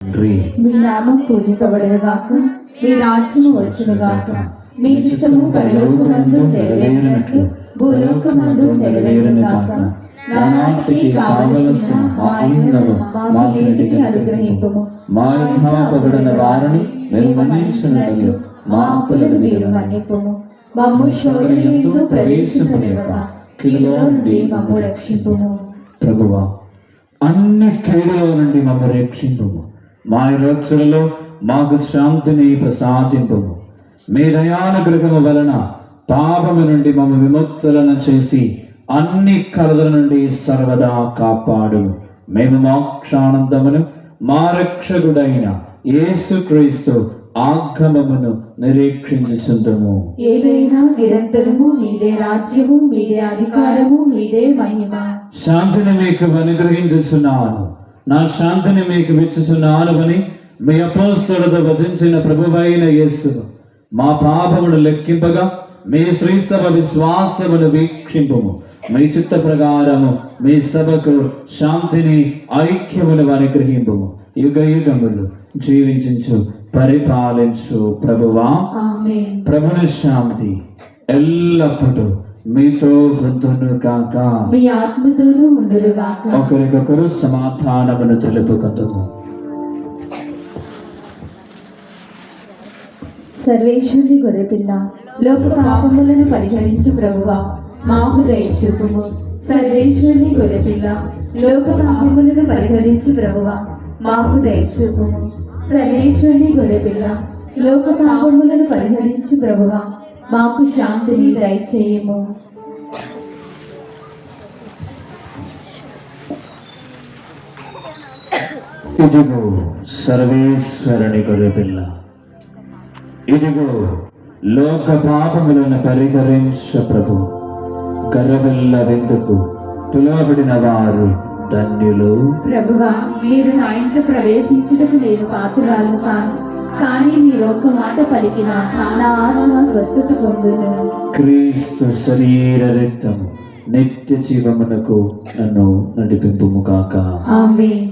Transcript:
తండ్రి. మీ నామం పూజింపబడునుగాక, మీ రాజ్యము వచ్చునుగాక, మీ చిత్తము పరలోకమందు నెరవేరునట్లు భూలోకమందు నెరవేరునుగాక. నానాటికి కావలసిన మా అన్నము మాకు నేటికి అనుగ్రహింపుము. మా యథాపబడిన వారిని మేము మన్నించున్నట్లు మా అప్పులను మీరు మన్నింపుము. మమ్ము శోధనయందు ప్రవేశింపనివ్వక కీడులో నుండి మమ్ము రక్షింపుము. ప్రభువా, అన్ని కీడులో నుండి మమ్ము రక్షింపుము. మా రోజులలో మాకు శాంతిని ప్రసాదింపుము. మీ దయానుగ్రహము వలన పాపము నుండి మమ్మ విముక్తులను చేసి అన్ని కలదల నుండి సర్వదా కాపాడు. మేము మోక్షానందమును మా రక్షకుడైన యేసుక్రీస్తు ఆగమమును నిరీక్షించుచుందుము. ఏదైనా నిరంతరము మీదే రాజ్యము, మీదే అధికారము, మీదే మహిమ. శాంతిని మీకు అనుగ్రహించుచున్నాను, నా శాంతిని మీకు ఇచ్చుచున్నాను అని మీ అపోస్తలులతో వచించిన ప్రభువైన యేసును మా పాపమును లెక్కింపగా మీ శ్రీసభ విశ్వాసమును వీక్షింపుము. మీ చిత్త ప్రకారము మీ సభకు శాంతిని ఐక్యమును అనుగ్రహింపుము. యుగ యుగములు జీవించు పరిపాలించు ప్రభువా. ఆమేన్. ప్రభుని శాంతి ఎల్లప్పుడూ మీతో వృద్ధును కాక, మీ ఆత్మతోనూ ఉండునుగాక. ఒకరికొకరు సమాధానమును తెలుపుకుందుము. సర్వేశ్వరుని గొర్రెపిల్ల, లోక పాపములను పరిహరించు ప్రభువా, మాకు దయచూపుము. సర్వేశ్వరుని గొర్రెపిల్ల, లోక పాపములను పరిహరించు ప్రభువా, మాకు దయచూపుము. సర్వేశ్వరుని గొర్రెపిల్ల, లోక పాపములను పరిహరించు ప్రభువా, మాకు శాంతిని దయచేయము. ఇదిగో సర్వేశ్వరుని గొర్రెపిల్ల, ఇదిగో లోక పాపములను పరిహరించు ప్రభు. గర్రబిల్ల విందుకు పిలువబడిన వారు ధన్యులు. ప్రభువా, మీరు నా ఇంట ప్రవేశించుటకు నేను పాత్రురాలు కాను, కానీ మీరు ఒక్క మాట పలికిన నా ఆత్మ స్వస్థత పొందును. క్రీస్తు శరీర రక్తము నిత్య జీవమునకు నన్ను నడిపింపుము కాక. ఆమేన్.